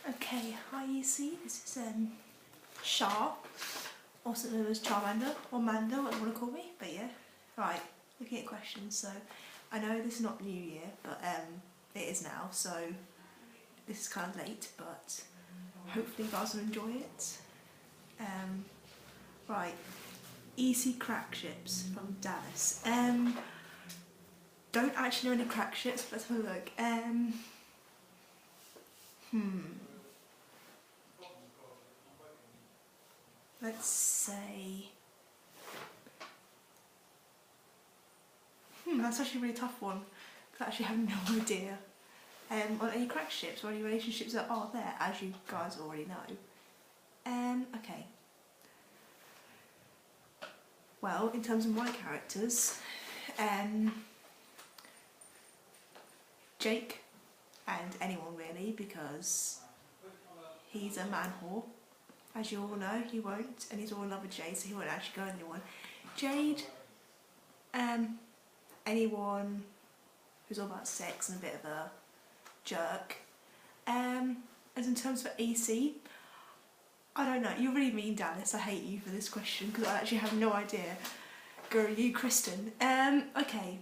Okay, hi EC, this is Char, also known as Charmander, or Mando, what you want to call me, but yeah. Right, looking at questions, so I know this is not New Year, but it is now, so this is kind of late, but hopefully you guys will enjoy it. Right, EC crack ships from Dallas. Don't actually know any crack ships, but let's have a look. Let's say... that's actually a really tough one, because I actually have no idea on any crack ships or any relationships that are there, as you guys already know. Okay. Well, in terms of my characters, Jake, and anyone really, because he's a man whore. As you all know, he won't, and he's all in love with Jade, so he won't actually go with anyone. Jade, anyone who's all about sex and a bit of a jerk. As in terms of EC, I don't know, you're really mean, Dallas, I hate you for this question, because I actually have no idea. Girl, you, Kristen. Okay.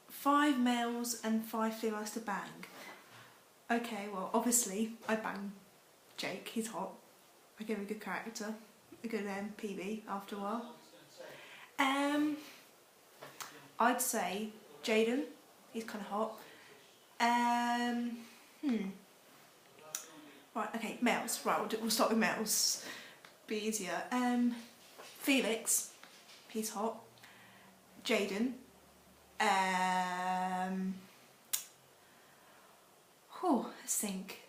5 males and 5 females to bang. Okay, well, obviously, I bang Jake, he's hot. I give him a good character, a good PB after a while. I'd say Jaden, he's kind of hot. Right, okay, males. Right, we'll start with males. Be easier. Felix, he's hot. Jaden. Let's think.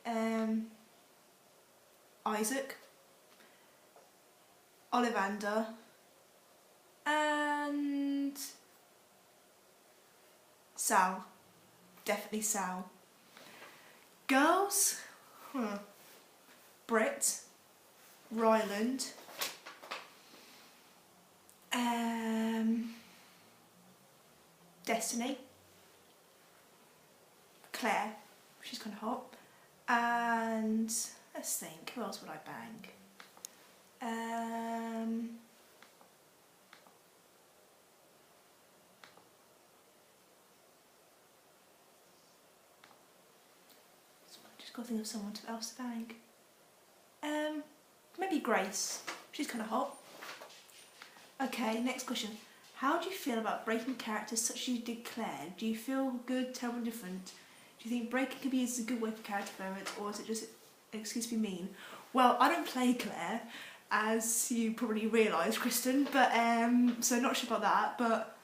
Isaac. Ollivander. And Sal. Definitely Sal. Girls? Britt. Ryland. Destiny. Claire. She's kind of hot. And let's think, who else would I bang? Just got to think of someone else to bang. Maybe Grace. She's kind of hot. Okay, next question. How do you feel about breaking characters such as you did Claire? Do you feel good, terrible, different? Do you think breaking can be used as a good way for character development, or is it just an excuse to be mean? Well, I don't play Claire, as you probably realise, Kristen, but so not sure about that, but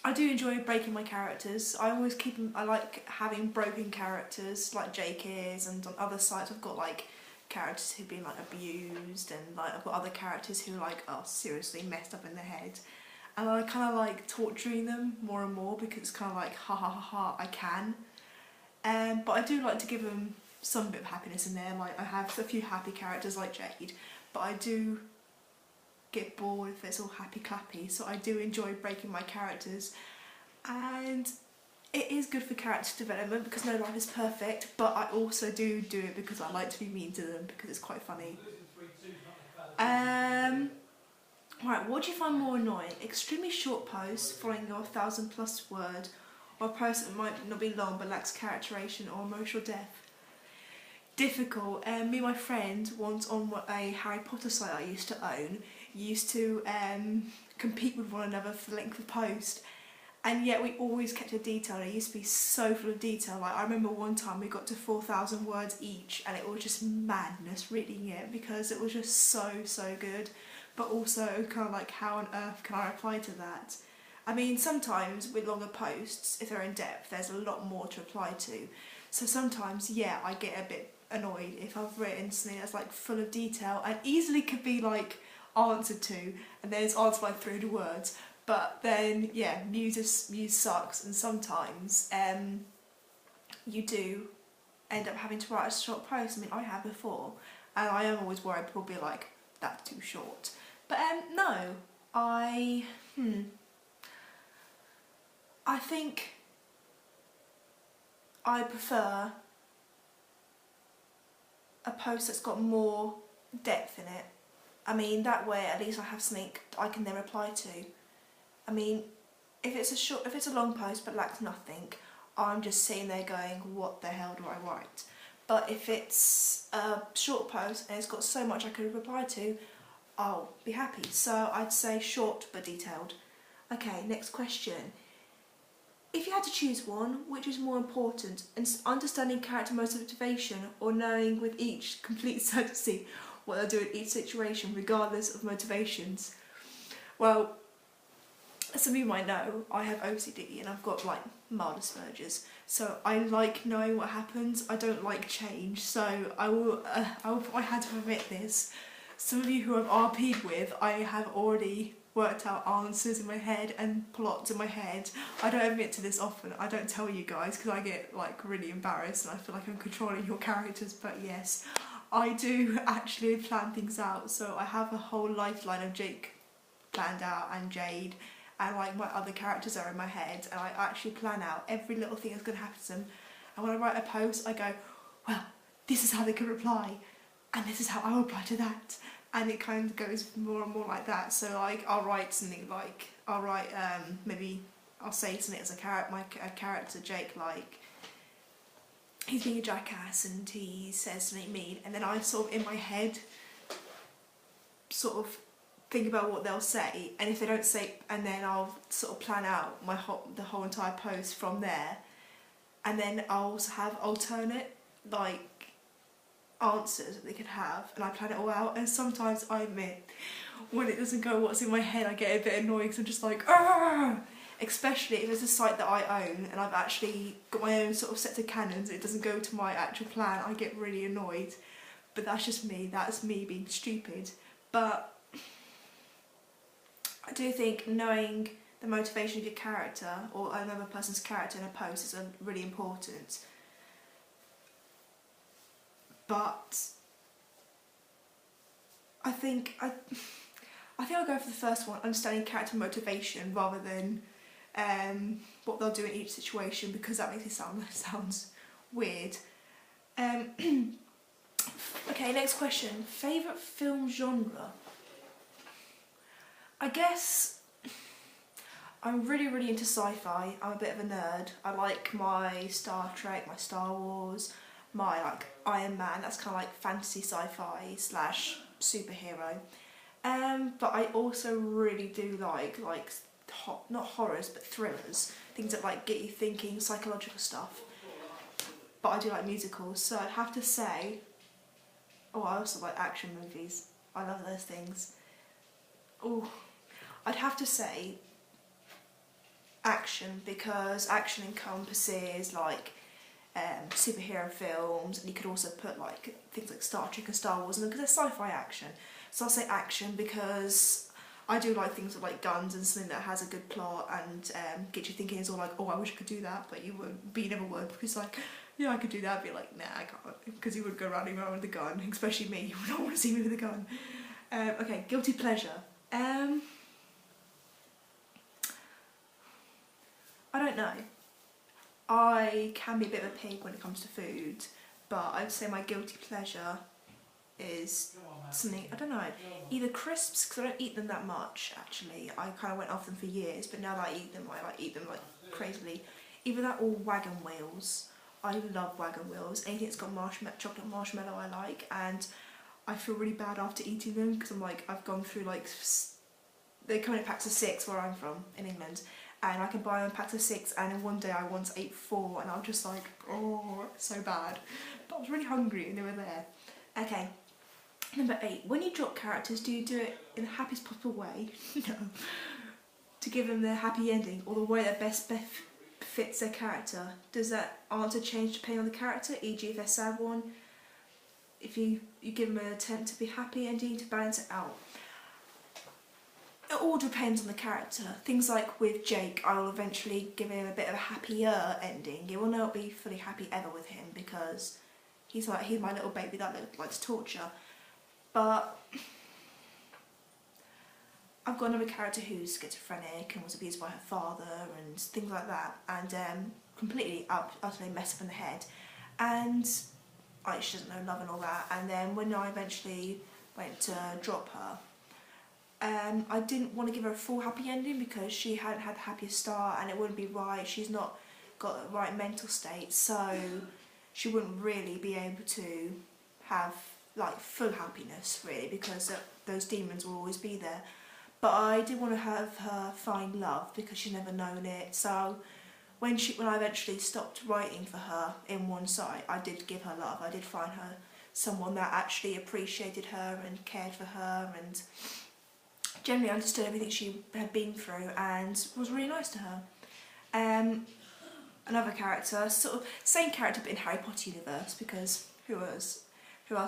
I do enjoy breaking my characters. I always keep them, I like having broken characters, like Jake is, and on other sites I've got like characters who've been like abused, and like I've got other characters who like are seriously messed up in their head. And I kind of like torturing them more and more because it's kind of like, ha ha ha ha, I can. But I do like to give them some bit of happiness in there. Like I have a few happy characters like Jade, but I do get bored if it's all happy clappy. So I do enjoy breaking my characters, and it is good for character development because no life is perfect. But I also do it because I like to be mean to them because it's quite funny. Right, what do you find more annoying? Extremely short posts following your 1,000+ word, or a post that might not be long but lacks characterization or emotional depth? Difficult. Me and my friend, once on a Harry Potter site I used to own, used to compete with one another for the length of post, and yet we always kept it detailed. It used to be so full of detail. Like I remember one time we got to 4,000 words each, and it was just madness reading it because it was just so good. But also kind of like, how on earth can I reply to that? I mean, sometimes with longer posts, if they're in depth, there's a lot more to reply to. So sometimes, yeah, I get a bit annoyed if I've written something that's like full of detail and easily could be like answered to, and then it's answered by 300 words. But then, yeah, muse sucks, and sometimes you do end up having to write a short post. I mean, I have before, and I am always worried people will be like, that's too short. But no, I think I prefer a post that's got more depth in it. I mean, that way at least I have something I can then reply to. I mean, if it's a long post but lacks nothing, I'm just sitting there going, what the hell do I write? But if it's a short post and it's got so much I could reply to, I'll be happy. So I'd say short but detailed. Okay, next question. If you had to choose one, which is more important, understanding character motivation or knowing with each complete certainty what they'll do in each situation, regardless of motivations? Well, as some of you might know, I have OCD and I've got like mild Asperger's, so I like knowing what happens. I don't like change, so I had to admit this. Some of you who I've RP'd with, I have already worked out answers in my head and plots in my head. I don't admit to this often, I don't tell you guys because I get like really embarrassed and I feel like I'm controlling your characters, but yes, I do actually plan things out. So I have a whole lifeline of Jake planned out and Jade and like my other characters are in my head, and I actually plan out every little thing that's going to happen to them, and when I write a post I go, well, this is how they can reply and this is how I will reply to that. And it kind of goes more and more like that. So like I'll write something like, maybe I'll say something as my character Jake, like he's being a jackass and he says something mean, and then I sort of in my head sort of think about what they'll say, and if they don't say, and then I'll sort of plan out the whole entire post from there, and then I'll also have alternate like answers that they could have, and I plan it all out. And sometimes I admit when it doesn't go what's in my head, I get a bit annoyed because I'm just like, ah! Especially if it's a site that I own and I've actually got my own sort of set of canons, it doesn't go to my actual plan, I get really annoyed. But that's just me, that's me being stupid. But I do think knowing the motivation of your character or another person's character in a post is really important. But I think I'll go for the first one, understanding character motivation rather than what they'll do in each situation, because that makes it sounds weird. Okay, next question. Favourite film genre? I guess I'm really into sci-fi. I'm a bit of a nerd. I like my Star Trek, my Star Wars, my like Iron Man. That's kind of like fantasy sci-fi / superhero. But I also really do like not horrors but thrillers, things that like get you thinking, psychological stuff. But I do like musicals, so I'd have to say, oh, I also like action movies. I love those things. Oh, I'd have to say action, because action encompasses like superhero films, and you could also put like things like Star Trek and Star Wars, and because they're sci-fi action. So I'll say action because I do like things with like guns and something that has a good plot and get you thinking. It's all like, oh, I wish I could do that, but you never would, because like, yeah, I could do that. I'd be like, nah, I can't, because you would go running around with a gun, especially me. You would not want to see me with a gun. Okay, guilty pleasure. I don't know. I can be a bit of a pig when it comes to food, but I'd say my guilty pleasure is something, I don't know, either crisps, because I don't eat them that much actually. I kind of went off them for years, but now that I eat them, I like eat them like crazily. Either that or wagon wheels. I love wagon wheels. Anything that's got chocolate marshmallow I like, and I feel really bad after eating them because I'm like, I've gone through like, they come in packs of 6 where I'm from in England, and I can buy them in packs of 6, and in one day I once ate 4 and I was just like, oh, so bad. But I was really hungry and they were there. Okay, number 8. When you drop characters, do you do it in the happiest possible way? No. To give them their happy ending, or the way that best fits their character? Does that answer change depending on the character, e.g. if they're a sad one? If you give them an attempt to be happy ending to balance it out? It all depends on the character. Things like with Jake, I will eventually give him a bit of a happier ending. It will not be fully happy ever with him because he's my little baby that likes torture. But I've got another character who's schizophrenic and was abused by her father and things like that, and completely utterly messed up in the head. And like she doesn't know love and all that. And then when I eventually went to drop her, I didn't want to give her a full happy ending because she hadn't had the happiest start and it wouldn't be right. She's not got the right mental state, so she wouldn't really be able to have like full happiness really, because those demons will always be there. But I did want to have her find love because she's never known it. So when I eventually stopped writing for her in one site, I did give her love. I did find her someone that actually appreciated her and cared for her and generally understood everything she had been through and was really nice to her. Another character, sort of same character but in Harry Potter universe, because who else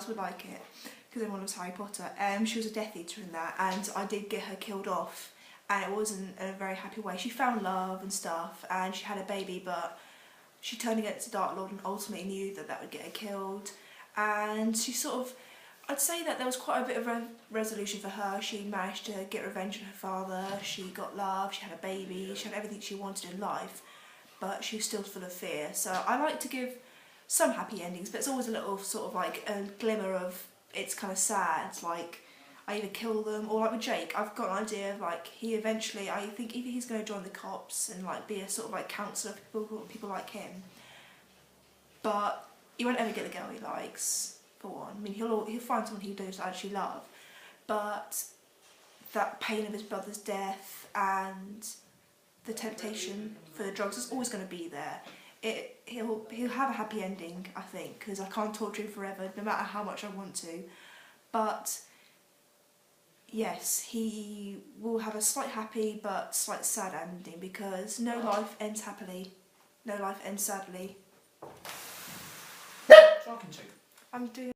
would like it? Because everyone loves Harry Potter. She was a Death Eater in that, and I did get her killed off, and it wasn't in a very happy way. She found love and stuff, and she had a baby, but she turned against the Dark Lord and ultimately knew that would get her killed. And she sort of, I'd say that there was quite a bit of resolution for her. She managed to get revenge on her father, she got love, she had a baby, she had everything she wanted in life, but she was still full of fear. So I like to give some happy endings, but it's always a little sort of like a glimmer of it's kind of sad, like I either kill them, or like with Jake, I've got an idea of like he eventually, I think either he's going to join the cops and like be a sort of like counsellor for people like him, but he won't ever get the girl he likes, for one. I mean, he'll find someone he does actually love, but that pain of his brother's death and the temptation for the drugs is always going to be there. He'll have a happy ending, I think, because I can't torture him forever, no matter how much I want to. But yes, he will have a slight happy but slight sad ending, because no life ends happily, no life ends sadly. Talking to. I'm doing